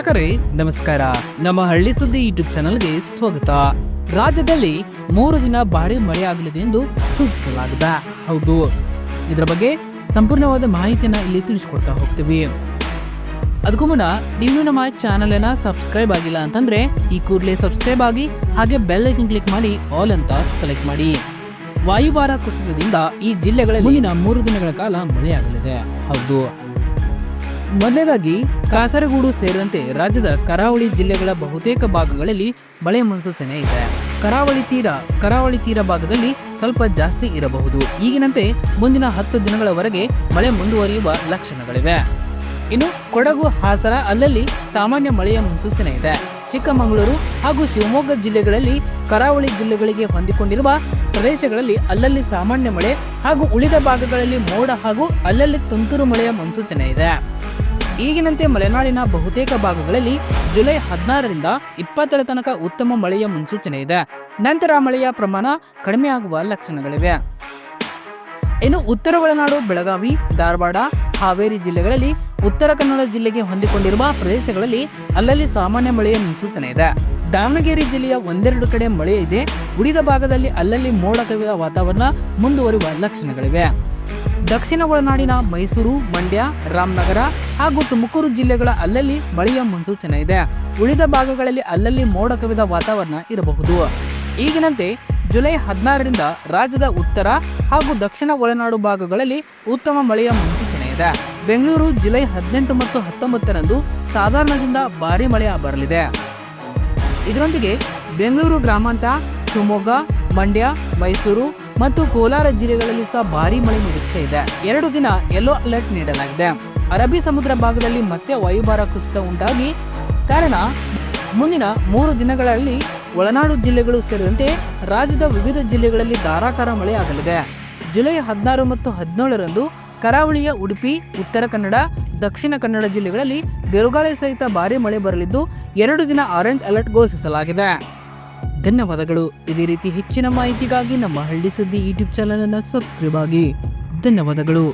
ವೀಕ್ಷಕರೇ ನಮಸ್ಕಾರ. ನಮ್ಮ ಹಳ್ಳಿ ಸುದ್ದಿ ಯೂಟ್ಯೂಬ್ ಚಾನಲ್ಗೆ ಸ್ವಾಗತ. ರಾಜ್ಯದಲ್ಲಿ 3 ದಿನ ಭಾರಿ ಮಳೆಯಾಗಲಿದೆ ಎಂದು ಸೂಚಿಸಲಾಗಿದೆ. ಹೌದು, ಇದರ ಬಗ್ಗೆ ಸಂಪೂರ್ಣವಾದ ಮಾಹಿತಿಯನ್ನು ಇಲ್ಲಿ ತಿಳಿಸ್ಕೊಡ್ತಾ ಹೋಗ್ತೀವಿ. ಅದಕ್ಕೂ ಮುನ್ನ ನೀವು ನಮ್ಮ ಚಾನಲ್ ಸಬ್ಸ್ಕ್ರೈಬ್ ಆಗಿಲ್ಲ ಅಂತಂದ್ರೆ ಈ ಕೂಡಲೇ ಸಬ್ಸ್ಕ್ರೈಬ್ ಆಗಿ, ಹಾಗೆ ಬೆಲ್ ಐಕನ್ ಕ್ಲಿಕ್ ಮಾಡಿ ಆಲ್ ಅಂತ ಸೆಲೆಕ್ಟ್ ಮಾಡಿ. ವಾಯುಭಾರ ಕುಸಿತದಿಂದ ಈ ಜಿಲ್ಲೆಗಳಲ್ಲಿ ಮುಂದಿನ 3 ದಿನಗಳ ಕಾಲ ಮಳೆಯಾಗಲಿದೆ. ಹೌದು, ಮೊದಲನೇದಾಗಿ ಕಾಸರಗೋಡು ಸೇರಿದಂತೆ ರಾಜ್ಯದ ಕರಾವಳಿ ಜಿಲ್ಲೆಗಳ ಬಹುತೇಕ ಭಾಗಗಳಲ್ಲಿ ಮಳೆ ಮುನ್ಸೂಚನೆ ಇದೆ. ಕರಾವಳಿ ತೀರ ಭಾಗದಲ್ಲಿ ಸ್ವಲ್ಪ ಜಾಸ್ತಿ ಇರಬಹುದು. ಈಗಿನಂತೆ ಮುಂದಿನ 10 ದಿನಗಳವರೆಗೆ ಮಳೆ ಮುಂದುವರಿಯುವ ಲಕ್ಷಣಗಳಿವೆ. ಇನ್ನು ಕೊಡಗು, ಹಾಸನ ಅಲ್ಲಲ್ಲಿ ಸಾಮಾನ್ಯ ಮಳೆಯ ಮುನ್ಸೂಚನೆ ಇದೆ. ಚಿಕ್ಕಮಗಳೂರು ಹಾಗೂ ಶಿವಮೊಗ್ಗ ಜಿಲ್ಲೆಗಳಲ್ಲಿ ಕರಾವಳಿ ಜಿಲ್ಲೆಗಳಿಗೆ ಹೊಂದಿಕೊಂಡಿರುವ ಪ್ರದೇಶಗಳಲ್ಲಿ ಅಲ್ಲಲ್ಲಿ ಸಾಮಾನ್ಯ ಮಳೆ ಹಾಗೂ ಉಳಿದ ಭಾಗಗಳಲ್ಲಿ ಮೋಡ ಹಾಗೂ ಅಲ್ಲಲ್ಲಿ ತುಂತುರು ಮಳೆಯ ಮುನ್ಸೂಚನೆ ಇದೆ. ಈಗಿನಂತೆ ಮಲೆನಾಡಿನ ಬಹುತೇಕ ಭಾಗಗಳಲ್ಲಿ ಜುಲೈ 16ರಿಂದ 20ರ ತನಕ ಉತ್ತಮ ಮಳೆಯ ಮುನ್ಸೂಚನೆ ಇದೆ. ನಂತರ ಮಳೆಯ ಪ್ರಮಾಣ ಕಡಿಮೆಯಾಗುವ ಲಕ್ಷಣಗಳಿವೆ. ಇನ್ನು ಉತ್ತರ ಒಳನಾಡು, ಬೆಳಗಾವಿ, ಧಾರವಾಡ, ಹಾವೇರಿ ಜಿಲ್ಲೆಗಳಲ್ಲಿ, ಉತ್ತರ ಕನ್ನಡ ಜಿಲ್ಲೆಗೆ ಹೊಂದಿಕೊಂಡಿರುವ ಪ್ರದೇಶಗಳಲ್ಲಿ ಅಲ್ಲಲ್ಲಿ ಸಾಮಾನ್ಯ ಮಳೆಯ ಮುನ್ಸೂಚನೆ ಇದೆ. ದಾವಣಗೆರೆ ಜಿಲ್ಲೆಯ ಒಂದೆರಡು ಕಡೆ ಮಳೆ ಇದೆ. ಉಳಿದ ಭಾಗದಲ್ಲಿ ಅಲ್ಲಲ್ಲಿ ಮೋಡ ಕವಿದ ವಾತಾವರಣ ಮುಂದುವರಿಯುವ ಲಕ್ಷಣಗಳಿವೆ. ದಕ್ಷಿಣ ಒಳನಾಡಿನ ಮೈಸೂರು, ಮಂಡ್ಯ, ರಾಮನಗರ ಹಾಗೂ ತುಮಕೂರು ಜಿಲ್ಲೆಗಳ ಅಲ್ಲಲ್ಲಿ ಮಳೆಯ ಮುನ್ಸೂಚನೆ ಇದೆ. ಉಳಿದ ಭಾಗಗಳಲ್ಲಿ ಅಲ್ಲಲ್ಲಿ ಮೋಡ ಕವಿದ ವಾತಾವರಣ ಇರಬಹುದು. ಈಗಿನಂತೆ ಜುಲೈ 16ರಿಂದ ರಾಜ್ಯದ ಉತ್ತರ ಹಾಗೂ ದಕ್ಷಿಣ ಒಳನಾಡು ಭಾಗಗಳಲ್ಲಿ ಉತ್ತಮ ಮಳೆಯ ಮುನ್ಸೂಚನೆ ಇದೆ. ಬೆಂಗಳೂರು ಜುಲೈ 18 ಮತ್ತು 19ರಂದು ಸಾಧಾರಣದಿಂದ ಭಾರಿ ಮಳೆ ಬರಲಿದೆ. ಇದರೊಂದಿಗೆ ಬೆಂಗಳೂರು ಗ್ರಾಮಾಂತರ, ಶಿವಮೊಗ್ಗ, ಮಂಡ್ಯ, ಮೈಸೂರು ಮತ್ತು ಕೋಲಾರ ಜಿಲ್ಲೆಗಳಲ್ಲಿ ಸಹ ಭಾರಿ ಮಳೆ ನಿರೀಕ್ಷೆ ಇದೆ. 2 ದಿನ ಯೆಲ್ಲೋ ಅಲರ್ಟ್ ನೀಡಲಾಗಿದೆ. ಅರಬ್ಬಿ ಸಮುದ್ರ ಭಾಗದಲ್ಲಿ ಮತ್ತೆ ವಾಯುಭಾರ ಕುಸಿತ ಉಂಟಾಗಿ ಕಾರಣ ಮುಂದಿನ 3 ದಿನಗಳಲ್ಲಿ ಒಳನಾಡು ಜಿಲ್ಲೆಗಳು ಸೇರಿದಂತೆ ರಾಜ್ಯದ ವಿವಿಧ ಜಿಲ್ಲೆಗಳಲ್ಲಿ ಧಾರಾಕಾರ ಮಳೆ ಆಗಲಿದೆ. ಜುಲೈ 16 ಮತ್ತು 17ರಂದು ಕರಾವಳಿಯ ಉಡುಪಿ, ಉತ್ತರ ಕನ್ನಡ, ದಕ್ಷಿಣ ಕನ್ನಡ ಜಿಲ್ಲೆಗಳಲ್ಲಿ ಬಿರುಗಾಳಿ ಸಹಿತ ಭಾರಿ ಮಳೆ ಬರಲಿದ್ದು 2 ದಿನ ಆರೆಂಜ್ ಅಲರ್ಟ್ ಘೋಷಿಸಲಾಗಿದೆ. ಧನ್ಯವಾದಗಳು. ಇದೇ ರೀತಿ ಹೆಚ್ಚಿನ ಮಾಹಿತಿಗಾಗಿ ನಮ್ಮ ಹಳ್ಳಿ ಸುದ್ದಿ ಯೂಟ್ಯೂಬ್ ಚಾನಲ್ ಅನ್ನು ಸಬ್ಸ್ಕ್ರೈಬ್ ಆಗಿ. ಧನ್ಯವಾದಗಳು.